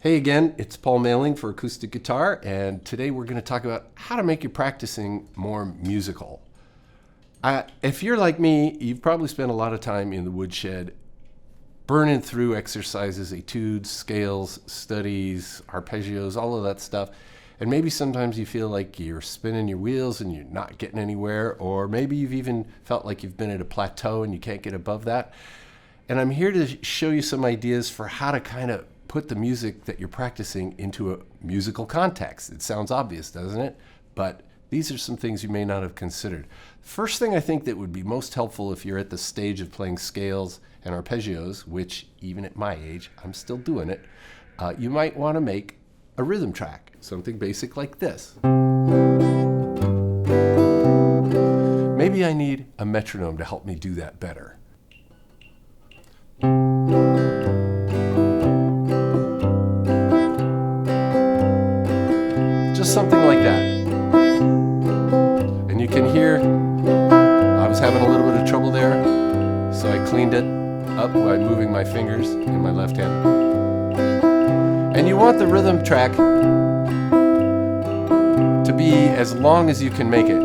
Hey again, it's Paul Mailing for Acoustic Guitar, and today we're going to talk about how to make your practicing more musical. If you're like me, you've probably spent a lot of time in the woodshed burning through exercises, etudes, scales, studies, arpeggios, all of that stuff. And maybe sometimes you feel like you're spinning your wheels and you're not getting anywhere, or maybe you've even felt like you've been at a plateau and you can't get above that. And I'm here to show you some ideas for how to kind of put the music that you're practicing into a musical context. It sounds obvious, doesn't it? But these are some things you may not have considered. First thing I think that would be most helpful if you're at the stage of playing scales and arpeggios, which even at my age, I'm still doing it, you might want to make a rhythm track, something basic like this. Maybe I need a metronome to help me do that better. Just something like that. And you can hear I was having a little bit of trouble there, so I cleaned it up by moving my fingers in my left hand. And you want the rhythm track to be as long as you can make it.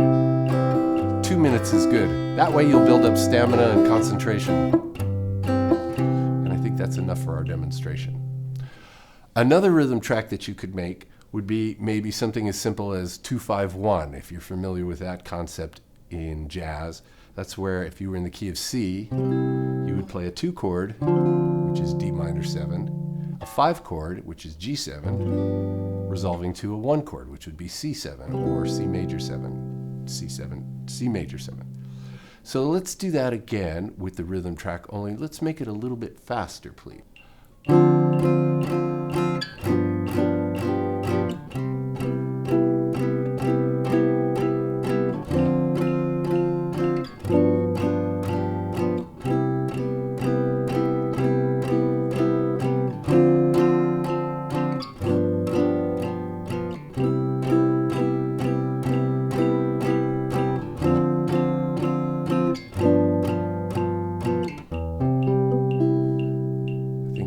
2 minutes is good. That way you'll build up stamina and concentration. And I think that's enough for our demonstration. Another rhythm track that you could make would be maybe something as simple as 2-5-1, if you're familiar with that concept in jazz. That's where if you were in the key of C, you would play a 2 chord, which is D minor 7, a 5 chord, which is G7, resolving to a 1 chord, which would be C7 or C major 7, C7, C major 7. So let's do that again with the rhythm track, only let's make it a little bit faster, please.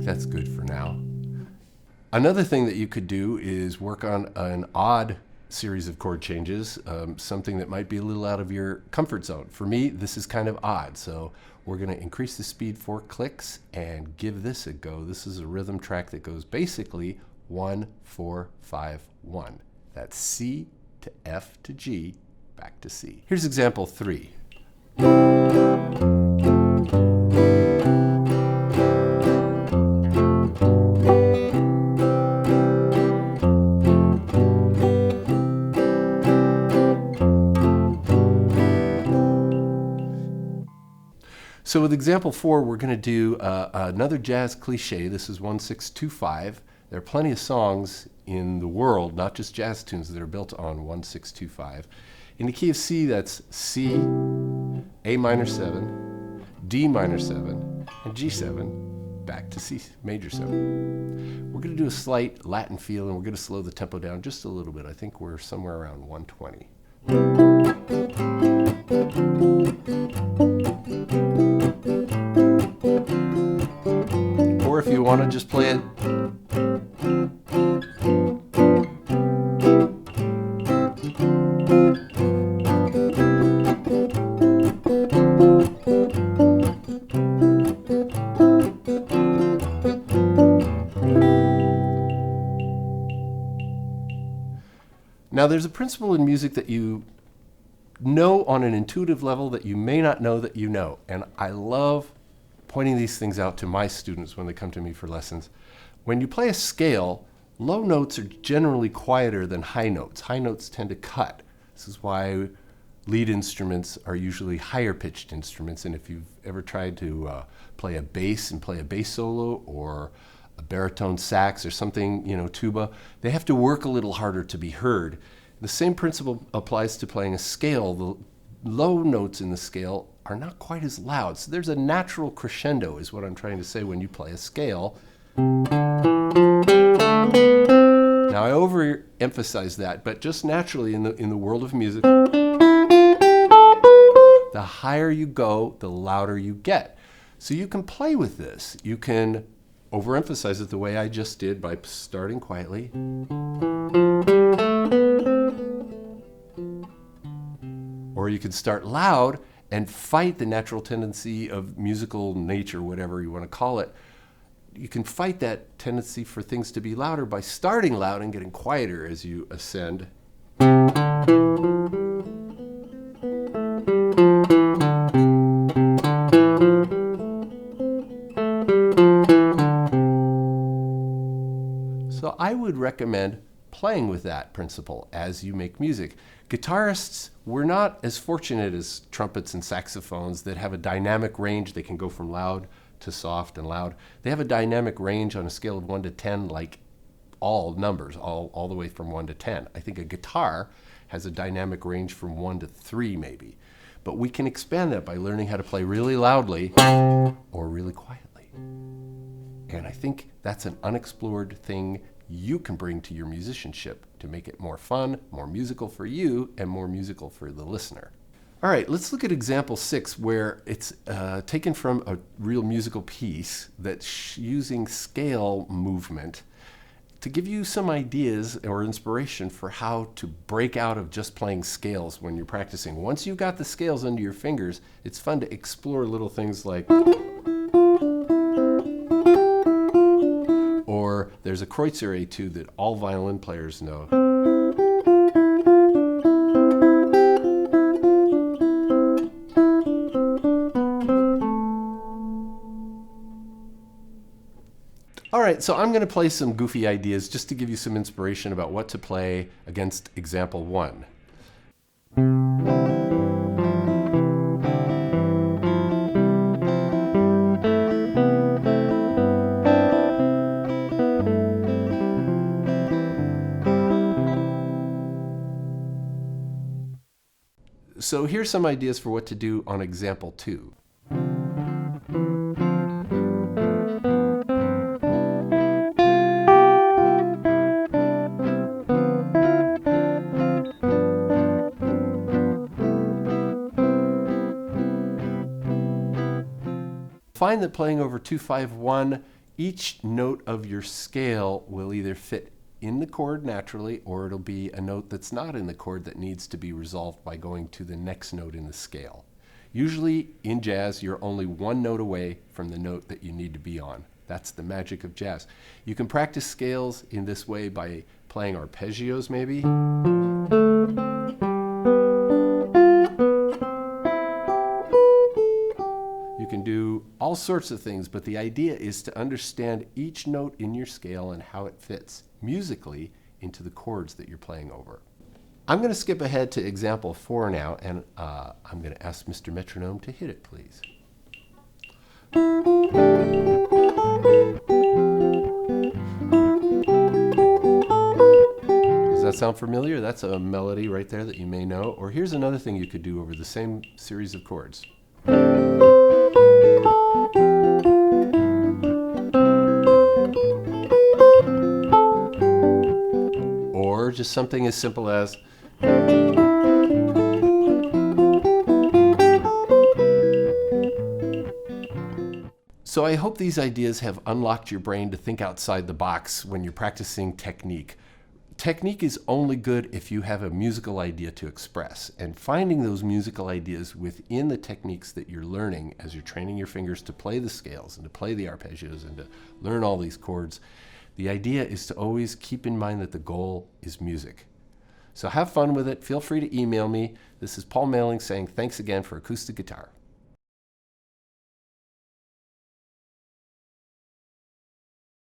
That's good for now. Another thing that you could do is work on an odd series of chord changes, something that might be a little out of your comfort zone. For me, this is kind of odd, so we're going to increase the speed 4 clicks and give this a go. This is a rhythm track that goes basically 1-4-5-1. That's C to F to G, back to C. Here's example 3. So with example 4, we're going to do another jazz cliche. This is 1-6-2-5. There are plenty of songs in the world, not just jazz tunes, that are built on 1-6-2-5. In the key of C, that's C, A minor 7, D minor 7, and G7, back to C major 7. We're going to do a slight Latin feel, and we're going to slow the tempo down just a little bit. I think we're somewhere around 120. Or if you want to just play it. Now there's a principle in music that you know on an intuitive level that you may not know that you know. And I love pointing these things out to my students when they come to me for lessons. When you play a scale, low notes are generally quieter than high notes. High notes tend to cut. This is why lead instruments are usually higher pitched instruments. And if you've ever tried to play a bass and play a bass solo, or a baritone sax or something, tuba, they have to work a little harder to be heard. The same principle applies to playing a scale. The low notes in the scale are not quite as loud. So there's a natural crescendo, is what I'm trying to say, when you play a scale. Now I overemphasize that, but just naturally in the world of music, the higher you go, the louder you get. So you can play with this. You can overemphasize it the way I just did by starting quietly. Or you can start loud and fight the natural tendency of musical nature, whatever you want to call it. You can fight that tendency for things to be louder by starting loud and getting quieter as you ascend. So I would recommend playing with that principle as you make music. Guitarists, we're not as fortunate as trumpets and saxophones that have a dynamic range. They can go from loud to soft and loud. They have a dynamic range on a scale of 1 to 10, like all numbers, all the way from 1 to 10. I think a guitar has a dynamic range from 1 to 3 maybe. But we can expand that by learning how to play really loudly or really quietly. And I think that's an unexplored thing you can bring to your musicianship to make it more fun, more musical for you, and more musical for the listener. All right, let's look at example 6, where it's taken from a real musical piece that's using scale movement to give you some ideas or inspiration for how to break out of just playing scales when you're practicing. Once you've got the scales under your fingers, it's fun to explore little things like, or there's a Kreutzer etude that all violin players know. All right, so I'm going to play some goofy ideas just to give you some inspiration about what to play against example 1. So here's some ideas for what to do on example 2. Find that playing over 2-5-1, each note of your scale will either fit in the chord naturally, or it'll be a note that's not in the chord that needs to be resolved by going to the next note in the scale. Usually in jazz, you're only one note away from the note that you need to be on. That's the magic of jazz. You can practice scales in this way by playing arpeggios maybe. You can do all sorts of things, but the idea is to understand each note in your scale and how it fits musically into the chords that you're playing over. I'm going to skip ahead to example 4 now, and I'm going to ask Mr. Metronome to hit it, please. Does that sound familiar? That's a melody right there that you may know. Or here's another thing you could do over the same series of chords. Or just something as simple as So I hope these ideas have unlocked your brain to think outside the box when you're practicing technique. Technique is only good if you have a musical idea to express, and finding those musical ideas within the techniques that you're learning as you're training your fingers to play the scales and to play the arpeggios and to learn all these chords. The idea is to always keep in mind that the goal is music. So have fun with it. Feel free to email me. This is Paul Mailing saying thanks again for acoustic guitar.